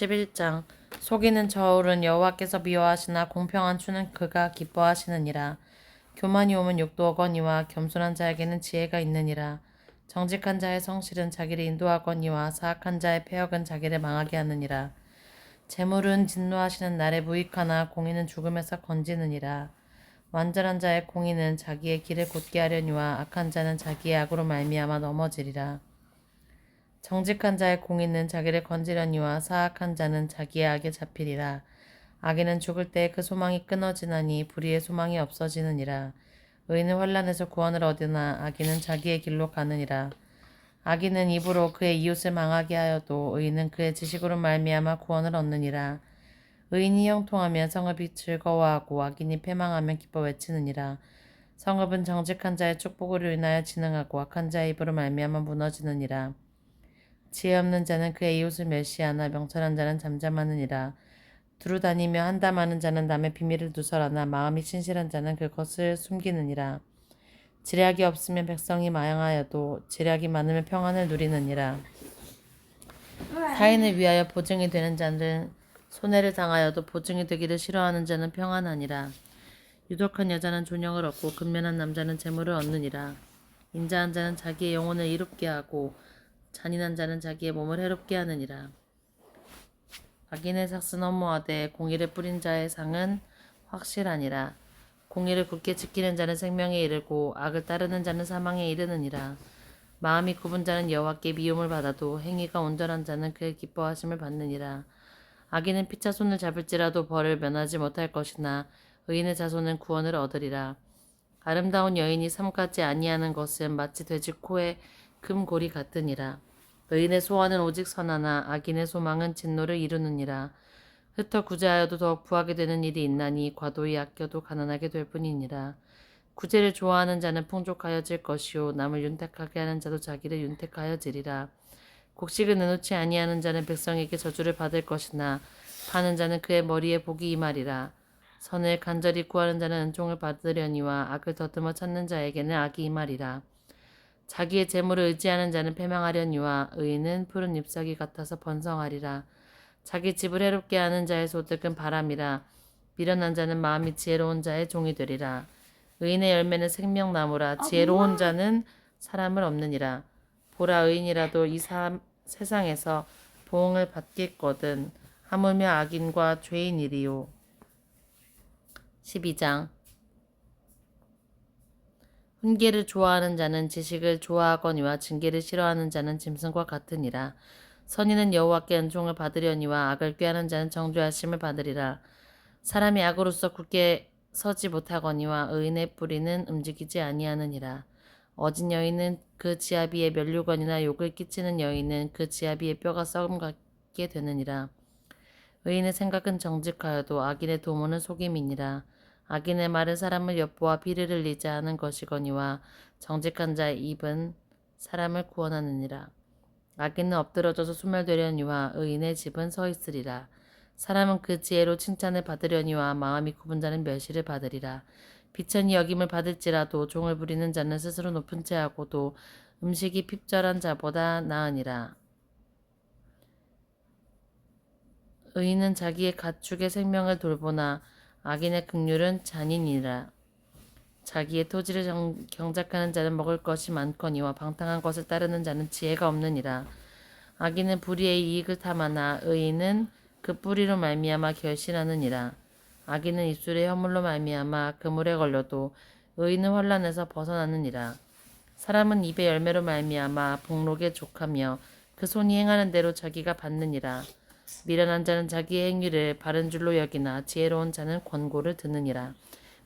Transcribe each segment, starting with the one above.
11장 속이는 저울은 여호와께서 미워하시나 공평한 추는 그가 기뻐하시느니라. 교만이 오면 욕도 하거니와 겸손한 자에게는 지혜가 있느니라. 정직한 자의 성실은 자기를 인도하거니와 사악한 자의 패역은 자기를 망하게 하느니라. 재물은 진노하시는 날에 무익하나 공의는 죽음에서 건지느니라. 완전한 자의 공의는 자기의 길을 곧게 하려니와 악한 자는 자기의 악으로 말미암아 넘어지리라. 정직한 자의 공의는 자기를 건지려니와 사악한 자는 자기의 악에 잡히리라. 악인은 죽을 때에 그 소망이 끊어지나니 불의의 소망이 없어지느니라. 의인은 환난에서 구원을 얻으나 악인은 자기의 길로 가느니라. 악인은 입으로 그의 이웃을 망하게 하여도 의인은 그의 지식으로 말미암아 구원을 얻느니라. 의인이 형통하면 성읍이 즐거워하고 악인이 패망하면 기뻐 외치느니라. 성읍은 정직한 자의 축복으로 인하여 진흥하고 악한 자의 입으로 말미암아 무너지느니라. 지혜 없는 자는 그의 이웃을 멸시하나 명철한 자는 잠잠하느니라. 두루 다니며 한담하는 자는 남의 비밀을 누설하나 마음이 신실한 자는 그것을 숨기느니라. 지략이 없으면 백성이 마양하여도 지략이 많으면 평안을 누리느니라. 타인을 위하여 보증이 되는 자는 손해를 당하여도 보증이 되기를 싫어하는 자는 평안하니라. 유독한 여자는 존영을 얻고 근면한 남자는 재물을 얻느니라. 인자한 자는 자기의 영혼을 이롭게 하고 잔인한 자는 자기의 몸을 해롭게 하느니라. 악인의 삭은 허무하되 공의를 뿌린 자의 상은 확실하니라. 공의를 굳게 지키는 자는 생명에 이르고 악을 따르는 자는 사망에 이르느니라. 마음이 굽은 자는 여호와께 미움을 받아도 행위가 온전한 자는 그의 기뻐하심을 받느니라. 악인은 피차손을 잡을지라도 벌을 면하지 못할 것이나 의인의 자손은 구원을 얻으리라. 아름다운 여인이 삼가지 아니하는 것은 마치 돼지 코에 금고리 같으니라. 의인의 소원은 오직 선하나 악인의 소망은 진노를 이루느니라. 흩어 구제하여도 더욱 부하게 되는 일이 있나니 과도히 아껴도 가난하게 될 뿐이니라. 구제를 좋아하는 자는 풍족하여질 것이요 남을 윤택하게 하는 자도 자기를 윤택하여지리라. 곡식을 내놓지 아니하는 자는 백성에게 저주를 받을 것이나 파는 자는 그의 머리에 복이 임하리라. 선을 간절히 구하는 자는 은총을 받으려니와 악을 더듬어 찾는 자에게는 악이 임하리라. 자기의 재물을 의지하는 자는 패망하려니와 의인은 푸른 잎사귀 같아서 번성하리라. 자기 집을 해롭게 하는 자의 소득은 바람이라. 미련한 자는 마음이 지혜로운 자의 종이 되리라. 의인의 열매는 생명나무라. 지혜로운 자는 사람을 없느니라. 보라, 의인이라도 이 세상에서 보응을 받겠거든 하물며 악인과 죄인이리요. 12장 훈계를 좋아하는 자는 지식을 좋아하거니와 징계를 싫어하는 자는 짐승과 같으니라. 선인은 여호와께 은총을 받으려니와 악을 꾀하는 자는 정죄하심을 받으리라. 사람이 악으로서 굳게 서지 못하거니와 의인의 뿌리는 움직이지 아니하느니라. 어진 여인은 그 지아비의 면류관이나 욕을 끼치는 여인은 그 지아비의 뼈가 썩음 같게 되느니라. 의인의 생각은 정직하여도 악인의 도모는 속임이니라. 악인의 말은 사람을 엿보아 피를 흘리지 않은 것이거니와 정직한 자의 입은 사람을 구원하느니라. 악인은 엎드러져서 소멸되려니와 의인의 집은 서 있으리라. 사람은 그 지혜로 칭찬을 받으려니와 마음이 굽은 자는 멸시를 받으리라. 비천히 여김을 받을지라도 종을 부리는 자는 스스로 높은 채 하고도 음식이 핍절한 자보다 나으니라. 의인은 자기의 가축의 생명을 돌보나 악인의 긍휼은 잔인이라. 자기의 토지를 경작하는 자는 먹을 것이 많거니와 방탕한 것을 따르는 자는 지혜가 없느니라. 악인은 불의의 이익을 탐하나 의인은 그 뿌리로 말미암아 결실하느니라. 악인은 입술의 허물로 말미암아 그물에 걸려도 의인은 환난에서 벗어나느니라. 사람은 입의 열매로 말미암아 복록에 족하며 그 손이 행하는 대로 자기가 받느니라. 미련한 자는 자기의 행위를 바른 줄로 여기나 지혜로운 자는 권고를 듣느니라.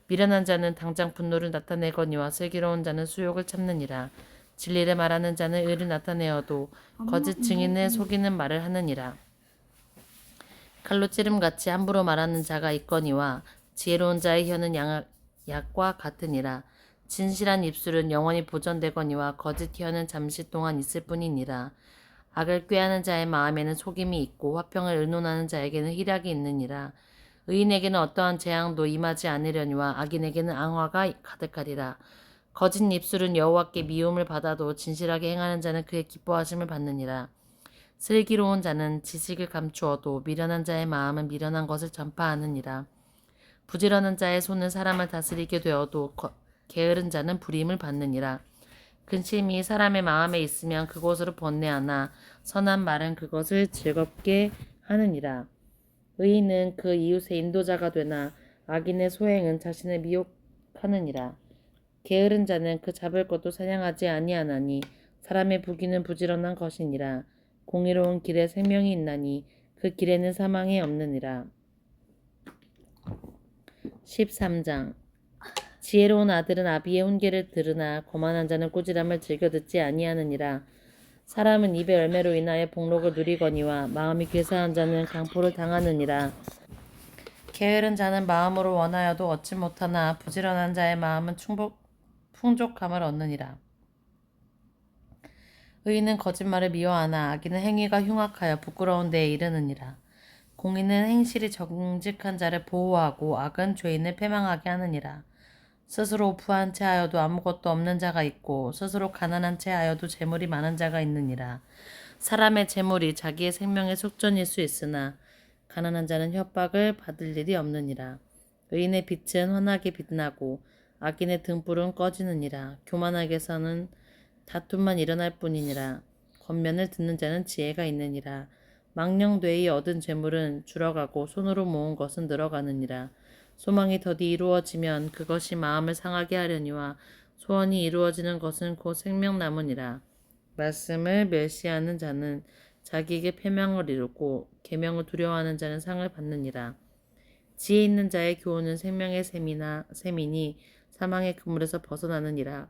미련한 자는 당장 분노를 나타내거니와 슬기로운 자는 수욕을 참느니라. 진리를 말하는 자는 의를 나타내어도 거짓 증인을 속이는 말을 하느니라. 칼로 찌름같이 함부로 말하는 자가 있거니와 지혜로운 자의 혀는 약과 같으니라. 진실한 입술은 영원히 보존되거니와 거짓 혀는 잠시 동안 있을 뿐이니라. 악을 꾀하는 자의 마음에는 속임이 있고 화평을 의논하는 자에게는 희락이 있느니라. 의인에게는 어떠한 재앙도 임하지 않으려니와 악인에게는 앙화가 가득하리라. 거짓 입술은 여호와께 미움을 받아도 진실하게 행하는 자는 그의 기뻐하심을 받느니라. 슬기로운 자는 지식을 감추어도 미련한 자의 마음은 미련한 것을 전파하느니라. 부지런한 자의 손은 사람을 다스리게 되어도 게으른 자는 불임을 받느니라. 근심이 사람의 마음에 있으면 그곳으로 번뇌하나 선한 말은 그것을 즐겁게 하느니라. 의인은 그 이웃의 인도자가 되나 악인의 소행은 자신을 미혹하느니라. 게으른 자는 그 잡을 것도 사냥하지 아니하나니 사람의 부귀는 부지런한 것이니라. 공의로운 길에 생명이 있나니 그 길에는 사망이 없느니라. 13장 지혜로운 아들은 아비의 훈계를 들으나 거만한 자는 꾸지람을 즐겨 듣지 아니하느니라. 사람은 입의 열매로 인하여 복록을 누리거니와 마음이 괴사한 자는 강포를 당하느니라. 게으른 자는 마음으로 원하여도 얻지 못하나 부지런한 자의 마음은 풍족함을 얻느니라. 의인은 거짓말을 미워하나 악인은 행위가 흉악하여 부끄러운 데에 이르느니라. 공의는 행실이 정직한 자를 보호하고 악은 죄인을 패망하게 하느니라. 스스로 부한 채 하여도 아무것도 없는 자가 있고 스스로 가난한 채 하여도 재물이 많은 자가 있느니라. 사람의 재물이 자기의 생명의 속전일 수 있으나 가난한 자는 협박을 받을 일이 없느니라. 의인의 빛은 환하게 빛나고 악인의 등불은 꺼지느니라. 교만하게서는 다툼만 일어날 뿐이니라. 권면을 듣는 자는 지혜가 있느니라. 망령되이 얻은 재물은 줄어가고 손으로 모은 것은 늘어가느니라. 소망이 더디 이루어지면 그것이 마음을 상하게 하려니와 소원이 이루어지는 것은 곧 생명나무니라. 말씀을 멸시하는 자는 자기에게 패망을 이루고 계명을 두려워하는 자는 상을 받느니라. 지혜 있는 자의 교훈은 생명의 셈이니 사망의 그물에서 벗어나느니라.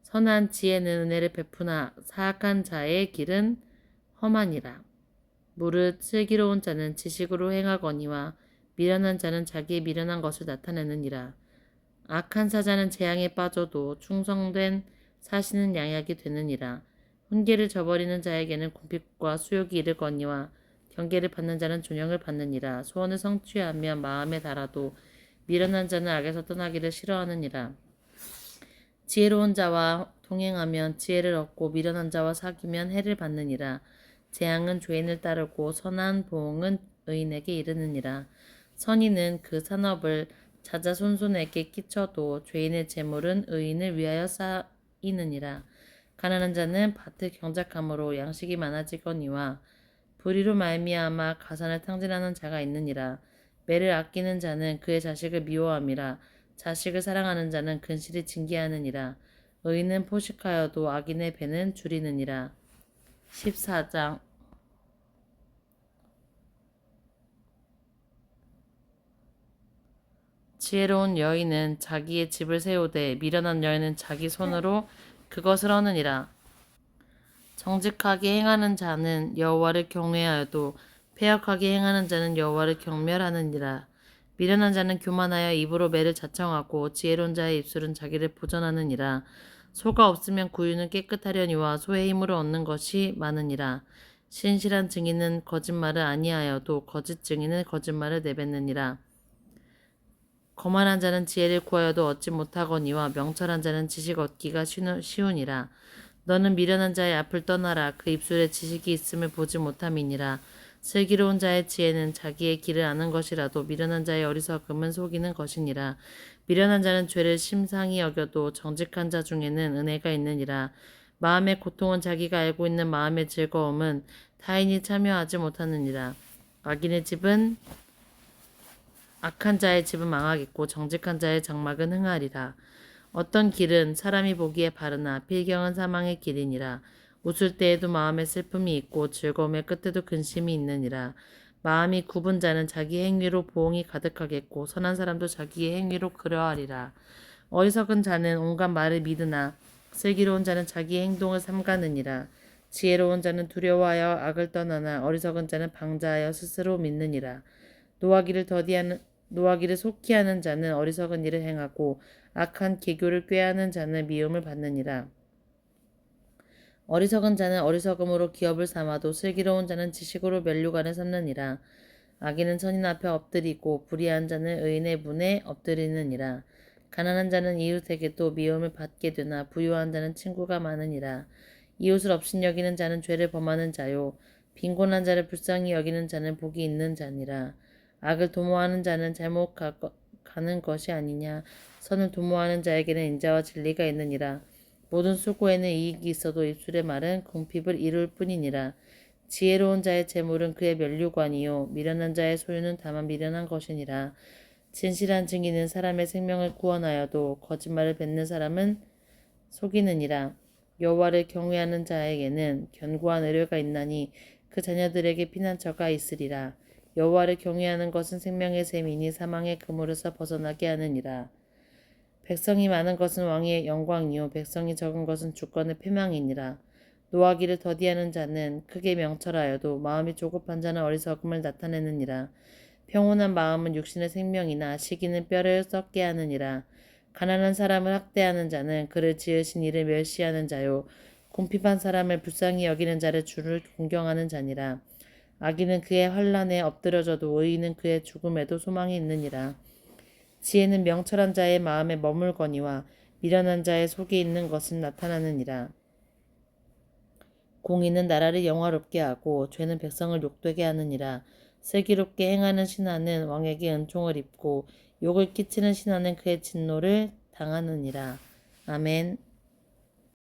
선한 지혜는 은혜를 베푸나 사악한 자의 길은 험하니라. 무릇 슬기로운 자는 지식으로 행하거니와 미련한 자는 자기의 미련한 것을 나타내느니라. 악한 사자는 재앙에 빠져도 충성된 사시는 양약이 되느니라. 훈계를 저버리는 자에게는 궁핍과 수욕이 이르거니와 경계를 받는 자는 존영을 받느니라. 소원을 성취하며 마음에 달아도 미련한 자는 악에서 떠나기를 싫어하느니라. 지혜로운 자와 동행하면 지혜를 얻고 미련한 자와 사귀면 해를 받느니라. 재앙은 죄인을 따르고 선한 보응은 의인에게 이르느니라. 선인은 그 산업을 자자손손에게 끼쳐도 죄인의 재물은 의인을 위하여 쌓이느니라. 가난한 자는 밭을 경작함으로 양식이 많아지거니와 불의로 말미암아 가산을 탕진하는 자가 있느니라. 매를 아끼는 자는 그의 자식을 미워함이라. 자식을 사랑하는 자는 근실이 징계하느니라. 의인은 포식하여도 악인의 배는 줄이느니라. 14장 지혜로운 여인은 자기의 집을 세우되 미련한 여인은 자기 손으로 그것을 얻느니라. 정직하게 행하는 자는 여호와를 경외하여도 패역하게 행하는 자는 여호와를 경멸하느니라. 미련한 자는 교만하여 입으로 매를 자청하고 지혜로운 자의 입술은 자기를 보전하느니라. 소가 없으면 구유는 깨끗하려니와 소의 힘으로 얻는 것이 많으니라. 신실한 증인은 거짓말을 아니하여도 거짓 증인은 거짓말을 내뱉느니라. 거만한 자는 지혜를 구하여도 얻지 못하거니와 명철한 자는 지식 얻기가 쉬우니라. 너는 미련한 자의 앞을 떠나라. 그 입술에 지식이 있음을 보지 못함이니라. 슬기로운 자의 지혜는 자기의 길을 아는 것이라도 미련한 자의 어리석음은 속이는 것이니라. 미련한 자는 죄를 심상히 여겨도 정직한 자 중에는 은혜가 있느니라. 마음의 고통은 자기가 알고 있는 마음의 즐거움은 타인이 참여하지 못하느니라. 악한 자의 집은 망하겠고 정직한 자의 장막은 흥하리라. 어떤 길은 사람이 보기에 바르나 필경은 사망의 길이니라. 웃을 때에도 마음에 슬픔이 있고 즐거움의 끝에도 근심이 있느니라. 마음이 굽은 자는 자기 행위로 보응이 가득하겠고 선한 사람도 자기의 행위로 그러하리라. 어리석은 자는 온갖 말을 믿으나 슬기로운 자는 자기의 행동을 삼가느니라. 지혜로운 자는 두려워하여 악을 떠나나 어리석은 자는 방자하여 스스로 믿느니라. 노하기를 속히 하는 자는 어리석은 일을 행하고 악한 계교를 꾀하는 자는 미움을 받느니라. 어리석은 자는 어리석음으로 기업을 삼아도 슬기로운 자는 지식으로 면류관을 삼느니라. 악인은 선인 앞에 엎드리고 불의한 자는 의인의 문에 엎드리느니라. 가난한 자는 이웃에게도 미움을 받게 되나 부유한 자는 친구가 많으니라. 이웃을 업신여기는 자는 죄를 범하는 자요 빈곤한 자를 불쌍히 여기는 자는 복이 있는 자니라. 악을 도모하는 자는 잘못 가는 것이 아니냐. 선을 도모하는 자에게는 인자와 진리가 있느니라. 모든 수고에는 이익이 있어도 입술의 말은 궁핍을 이룰 뿐이니라. 지혜로운 자의 재물은 그의 면류관이요 미련한 자의 소유는 다만 미련한 것이니라. 진실한 증인은 사람의 생명을 구원하여도 거짓말을 뱉는 사람은 속이느니라. 여호와를 경외하는 자에게는 견고한 의뢰가 있나니 그 자녀들에게 피난처가 있으리라. 여호와를 경외하는 것은 생명의 셈이니 사망의 그물에서 벗어나게 하느니라. 백성이 많은 것은 왕의 영광이요 백성이 적은 것은 주권의 패망이니라. 노하기를 더디하는 자는 크게 명철하여도 마음이 조급한 자는 어리석음을 나타내느니라. 평온한 마음은 육신의 생명이나 시기는 뼈를 썩게 하느니라. 가난한 사람을 학대하는 자는 그를 지으신 이를 멸시하는 자요 궁핍한 사람을 불쌍히 여기는 자를 주를 공경하는 자니라. 악인은 그의 환난에 엎드려져도 의인은 그의 죽음에도 소망이 있느니라. 지혜는 명철한 자의 마음에 머물거니와 미련한 자의 속에 있는 것은 나타나느니라. 공의는 나라를 영화롭게 하고 죄는 백성을 욕되게 하느니라. 슬기롭게 행하는 신하는 왕에게 은총을 입고 욕을 끼치는 신하는 그의 진노를 당하느니라. 아멘.